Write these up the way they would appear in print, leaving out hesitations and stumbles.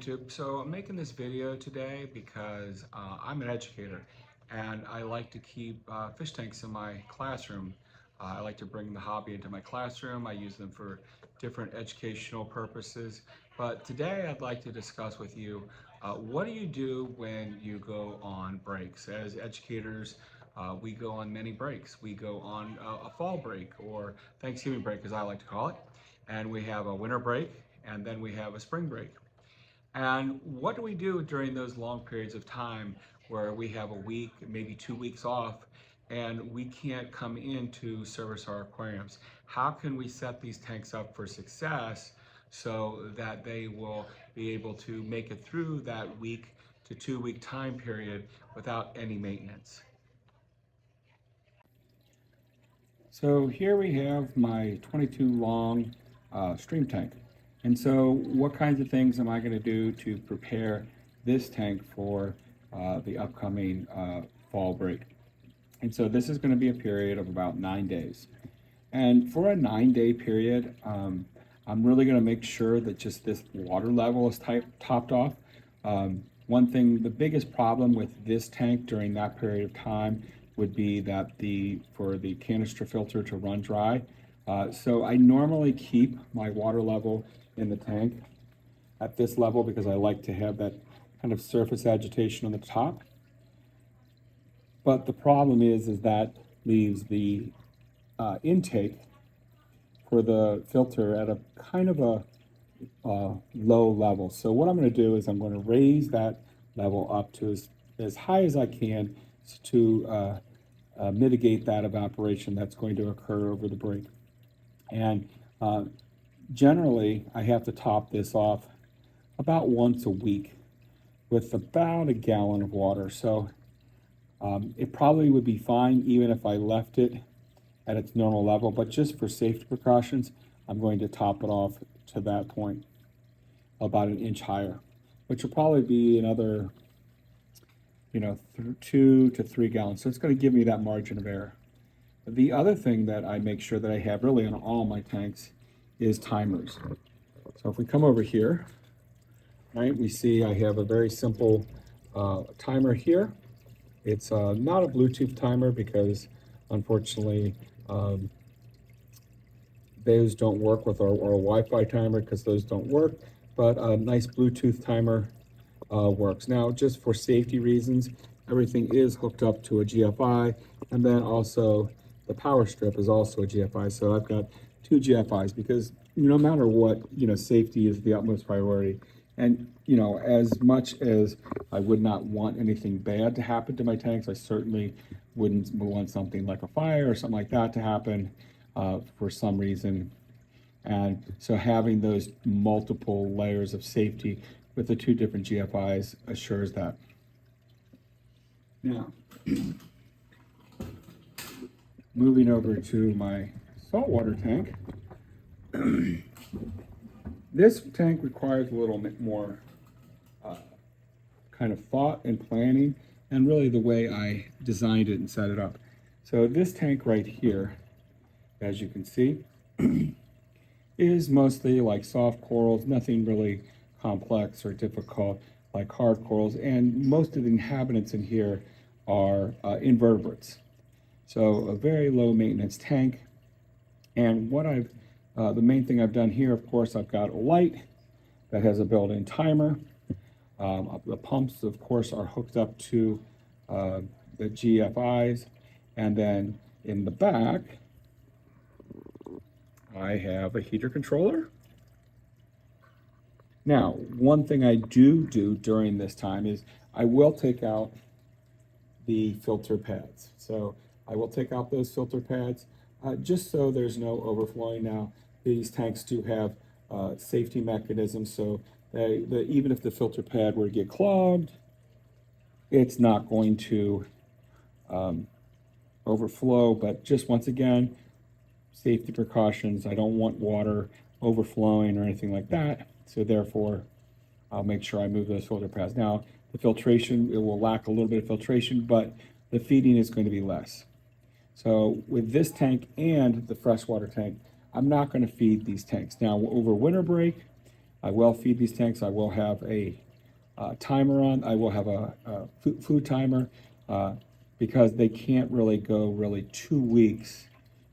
YouTube. So I'm making this video today because I'm an educator and I like to keep fish tanks in my classroom. I like to bring the hobby into my classroom. I use them for different educational purposes. But today I'd like to discuss with you what do you do when you go on breaks? As educators, we go on many breaks. We go on a fall break or Thanksgiving break, as I like to call it. And we have a winter break, and then we have a spring break. And what do we do during those long periods of time where we have a week, maybe 2 weeks off, and we can't come in to service our aquariums? How can we set these tanks up for success so that they will be able to make it through that week to 2 week time period without any maintenance? So here we have my 22 long stream tank. And so what kinds of things am I going to do to prepare this tank for the upcoming fall break? And so this is going to be a period of about 9 days. And for a 9 day period, I'm really going to make sure that just this water level is topped off. One thing, the biggest problem with this tank during that period of time would be that for the canister filter to run dry. So I normally keep my water level in the tank at this level because I like to have that kind of surface agitation on the top. But the problem is that leaves the intake for the filter at a kind of a low level. So what I'm going to do is I'm going to raise that level up to as high as I can to mitigate that evaporation that's going to occur over the break. And generally, I have to top this off about once a week with about a gallon of water. So it probably would be fine even if I left it at its normal level, but just for safety precautions, I'm going to top it off to that point, about an inch higher, which will probably be another, 2 to 3 gallons. So it's going to give me that margin of error. The other thing that I make sure that I have really on all my tanks is timers. So if we come over here, right, we see I have a very simple timer here. It's not a Bluetooth timer because unfortunately those don't work with our Wi-Fi timer because those don't work, but a nice Bluetooth timer works. Now, just for safety reasons, everything is hooked up to a GFI, and then also the power strip is also a GFI. So I've got two GFIs because no matter what, safety is the utmost priority. And, as much as I would not want anything bad to happen to my tanks, I certainly wouldn't want something like a fire or something like that to happen for some reason. And so having those multiple layers of safety with the two different GFIs assures that. Now, moving over to my saltwater tank. This tank requires a little bit more kind of thought and planning, and really the way I designed it and set it up. So this tank right here, as you can see, is mostly like soft corals, nothing really complex or difficult like hard corals, and most of the inhabitants in here are invertebrates. So a very low maintenance tank. And what the main thing I've done here, of course, I've got a light that has a built-in timer. The pumps, of course, are hooked up to the GFIs. And then in the back, I have a heater controller. Now, one thing I do during this time is I will take out the filter pads. So I will take out those filter pads just so there's no overflowing. Now, these tanks do have safety mechanisms, so even if the filter pad were to get clogged, it's not going to overflow. But just once again, safety precautions. I don't want water overflowing or anything like that. So therefore, I'll make sure I move those filter pads. Now, the filtration, it will lack a little bit of filtration, but the feeding is going to be less. So with this tank and the freshwater tank, I'm not going to feed these tanks. Now, over winter break, I will feed these tanks. I will have a timer on. I will have a food timer because they can't really go 2 weeks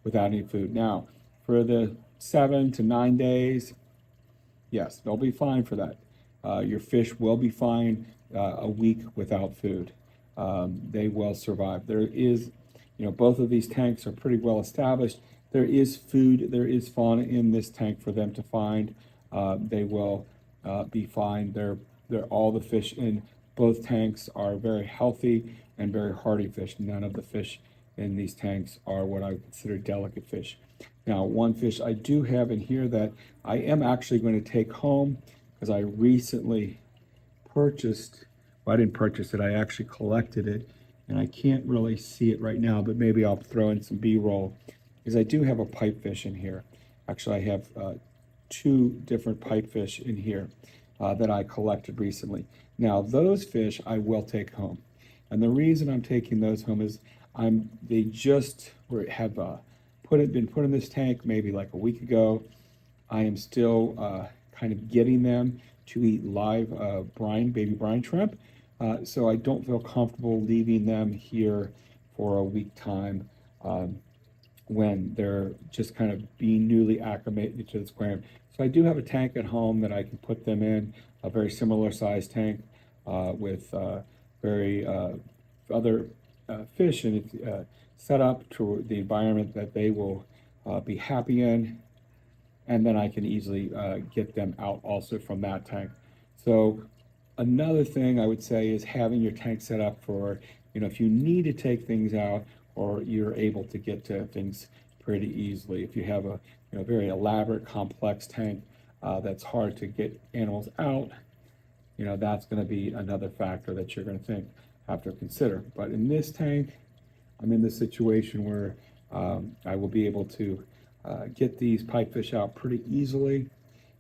without any food. Now, for the 7 to 9 days, yes, they'll be fine for that. Your fish will be fine a week without food. They will survive. There is, both of these tanks are pretty well established. There is food, there is fauna in this tank for them to find. They will be fine. All the fish in both tanks are very healthy and very hardy fish. None of the fish in these tanks are what I would consider delicate fish. Now, one fish I do have in here that I am actually going to take home because I recently purchased, well, I didn't purchase it, I actually collected it, and I can't really see it right now, but maybe I'll throw in some B-roll, is I do have a pipefish in here. Actually, I have 2 different pipefish in here that I collected recently. Now, those fish I will take home. And the reason I'm taking those home is they just have been put in this tank maybe like a week ago. I am still kind of getting them to eat live baby brine shrimp. So I don't feel comfortable leaving them here for a week time when they're just kind of being newly acclimated to this aquarium. So I do have a tank at home that I can put them in, a very similar size tank with very other fish, and it's set up to the environment that they will be happy in, and then I can easily get them out also from that tank. So another thing I would say is having your tank set up for, if you need to take things out, or you're able to get to things pretty easily. If you have a very elaborate, complex tank that's hard to get animals out, that's going to be another factor that you're going to have to consider. But in this tank, I'm in this situation where I will be able to get these pipefish out pretty easily.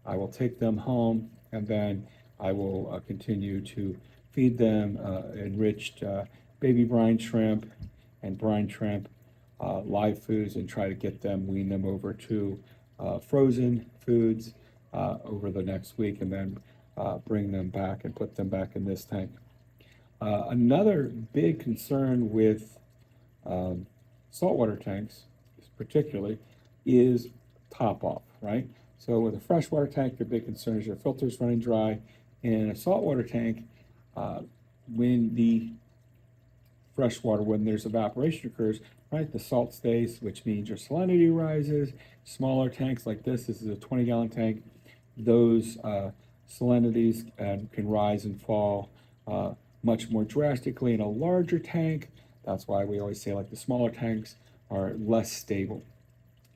I will take them home, and then I will continue to feed them enriched baby brine shrimp and brine shrimp live foods, and try to wean them over to frozen foods over the next week, and then bring them back and put them back in this tank. Another big concern with saltwater tanks, particularly, is top off, right? So with a freshwater tank, your big concern is your filters running dry. In a saltwater tank, when there's evaporation occurs, right, the salt stays, which means your salinity rises. Smaller tanks like this is a 20-gallon tank, those salinities can rise and fall much more drastically. In a larger tank, that's why we always say like the smaller tanks are less stable.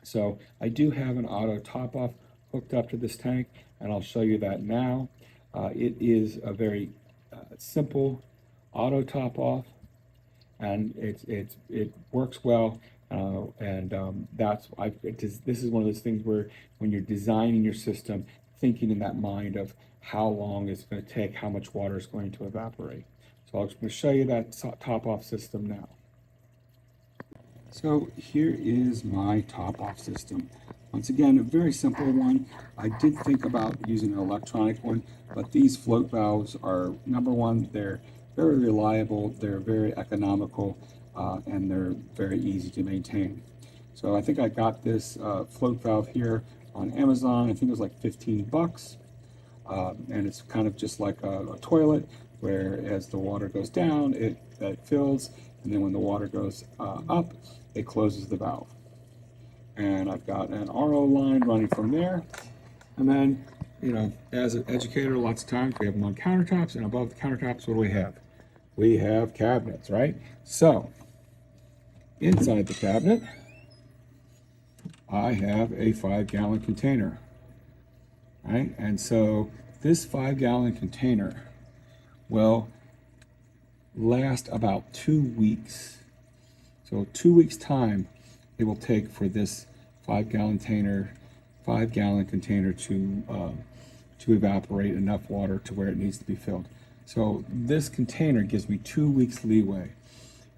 So I do have an auto top off hooked up to this tank, and I'll show you that now. It is a very simple auto top off, and it works well. This is one of those things where when you're designing your system, thinking in that mind of how long it's going to take, how much water is going to evaporate. So I'm going to show you that top off system now. So here is my top off system. Once again, a very simple one. I did think about using an electronic one, but these float valves are, number one, they're very reliable, they're very economical, and they're very easy to maintain. So I think I got this float valve here on Amazon. I think it was like 15 bucks. And it's kind of just like a toilet, where as the water goes down, it fills, and then when the water goes up, it closes the valve. And I've got an RO line running from there. And then, as an educator, lots of times we have them on countertops, and above the countertops, what do we have? We have cabinets, right? So, inside the cabinet, I have a 5-gallon container, right? And so this 5-gallon container will last about 2 weeks. So 2 weeks time it will take for this 5-gallon container to evaporate enough water to where it needs to be filled. So this container gives me 2 weeks leeway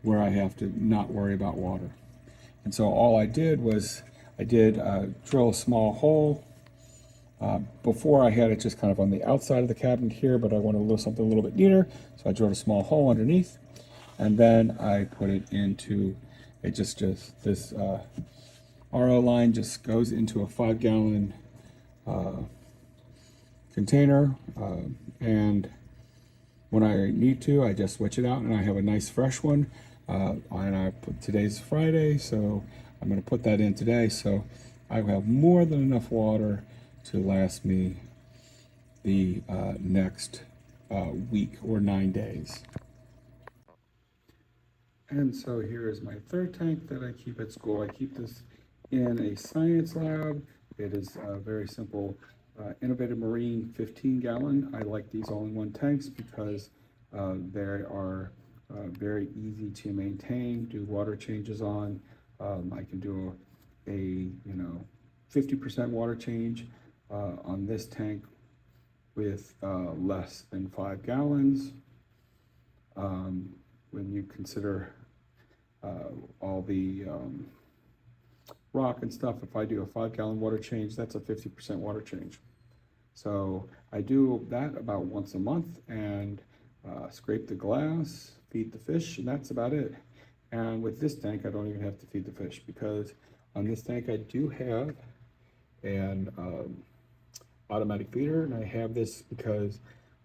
where I have to not worry about water. And so all I did was drill a small hole Before I had it just kind of on the outside of the cabinet here, but I wanted a little something a little bit neater, so I drilled a small hole underneath, and then I put it into it. Just this RO line just goes into a 5-gallon container, and when I need to, I just switch it out, and I have a nice fresh one. Today's Friday, so I'm going to put that in today. So I have more than enough water to last me the next week or 9 days. And so here is my third tank that I keep at school. I keep this in a science lab. It is a very simple Innovative Marine 15-gallon. I like these all-in-one tanks because they are very easy to maintain, do water changes on. I can do a 50% water change on this tank with less than 5 gallons. When you consider all the rock and stuff, if I do a 5-gallon water change, that's a 50% water change. So I do that about once a month, and scrape the glass, feed the fish, and that's about it. And with this tank, I don't even have to feed the fish, because on this tank I do have an automatic feeder, and I have this because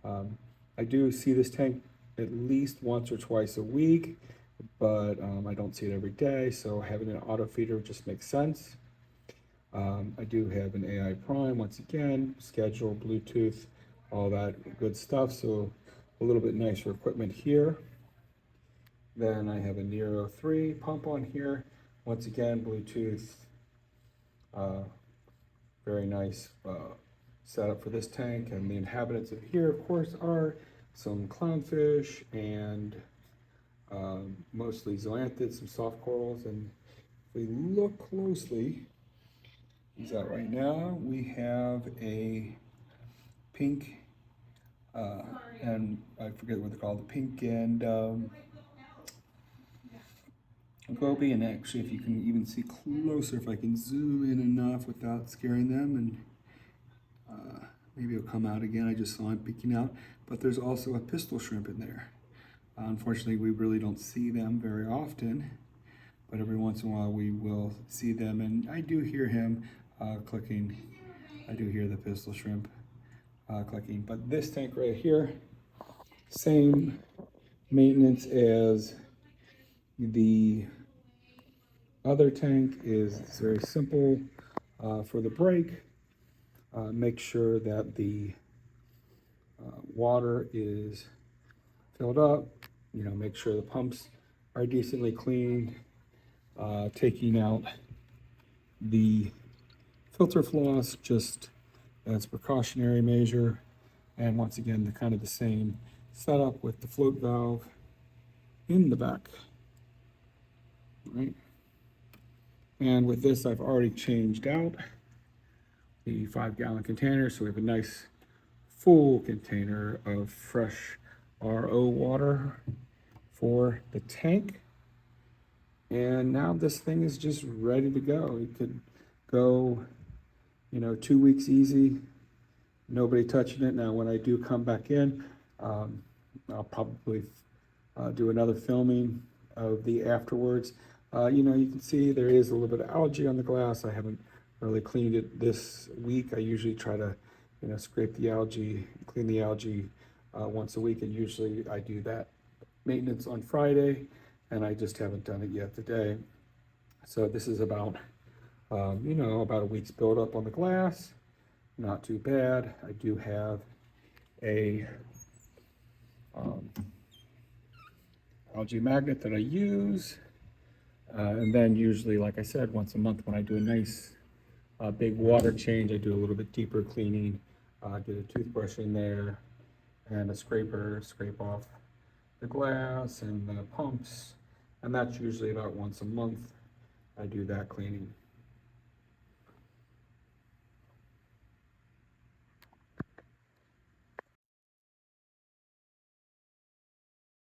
I do see this tank at least once or twice a week, but I don't see it every day, so having an auto feeder just makes sense. I do have an AI Prime, once again, schedule, Bluetooth, all that good stuff, so a little bit nicer equipment here. Then I have a Nero 3 pump on here, once again, Bluetooth, very nice setup for this tank. And the inhabitants of here, of course, are some clownfish and mostly zoanthids, some soft corals. And if we look closely, he's out right now. We have a pink, and I forget what they're called, the pink and goby. And actually, if you can even see closer, if I can zoom in enough without scaring them, and maybe it'll come out again. I just saw it peeking out. But there's also a pistol shrimp in there. Unfortunately, we really don't see them very often, but every once in a while we will see them. And I do hear him clicking. I do hear the pistol shrimp clicking. But this tank right here, same maintenance as the other tank. Is very simple. For the break, make sure that the water is filled up. Make sure the pumps are decently cleaned. Taking out the filter floss just as a precautionary measure. And once again, the same setup with the float valve in the back. Right. And with this, I've already changed out the 5-gallon container, so we have a nice full container of fresh RO water for the tank. And now this thing is just ready to go. It could go 2 weeks easy, nobody touching it. Now when I do come back in, I'll probably do another filming of the afterwards. You can see there is a little bit of algae on the glass. I haven't really cleaned it this week. I usually try to scrape the algae, clean the algae once a week, and usually I do that maintenance on Friday, and I just haven't done it yet today. So this is about about a week's buildup on the glass. Not too bad. I do have a algae magnet that I use, and then usually, like I said, once a month when I do a nice big water change, I do a little bit deeper cleaning, get a toothbrush in there and a scraper, scrape off the glass and the pumps, and that's usually about once a month I do that cleaning.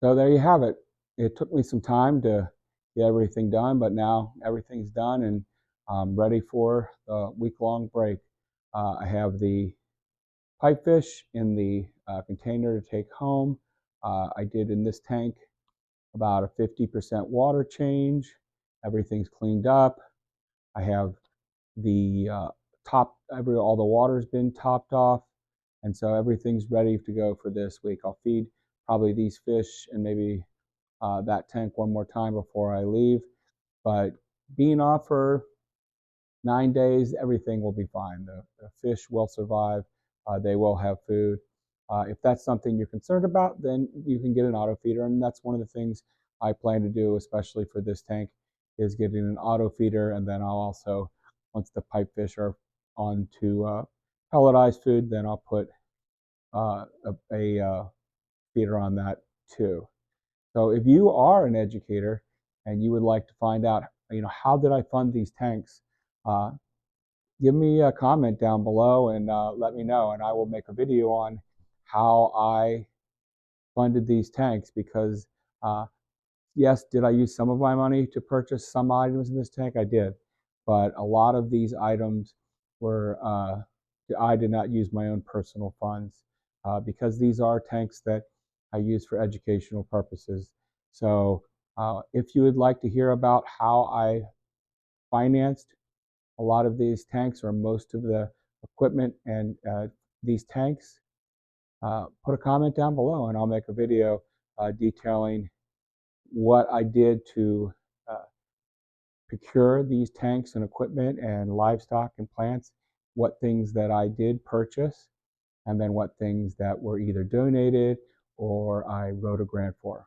So there you have it. It took me some time to get everything done, but now everything's done and I'm ready for the week-long break. I have the pipefish in the container to take home. I did in this tank about a 50% water change. Everything's cleaned up. I have the all the water's been topped off, and so everything's ready to go for this week. I'll feed probably these fish and maybe that tank one more time before I leave. But being off for 9 days, everything will be fine. The fish will survive. They will have food. If that's something you're concerned about, then you can get an auto feeder, and that's one of the things I plan to do, especially for this tank, is getting an auto feeder, and then I'll also, once the pipefish are on to pelletized food, then I'll put a feeder on that too. So if you are an educator and you would like to find out, how did I fund these tanks? Uh, Give me a comment down below and let me know, and I will make a video on how I funded these tanks because uh, yes, did I use some of my money to purchase some items in this tank? I did, but a lot of these items were I did not use my own personal funds because these are tanks that I use for educational purposes. So if you would like to hear about how I financed a lot of these tanks or most of the equipment and these tanks, put a comment down below and I'll make a video detailing what I did to uh, procure these tanks and equipment and livestock and plants, what things that I did purchase, and then what things that were either donated or I wrote a grant for.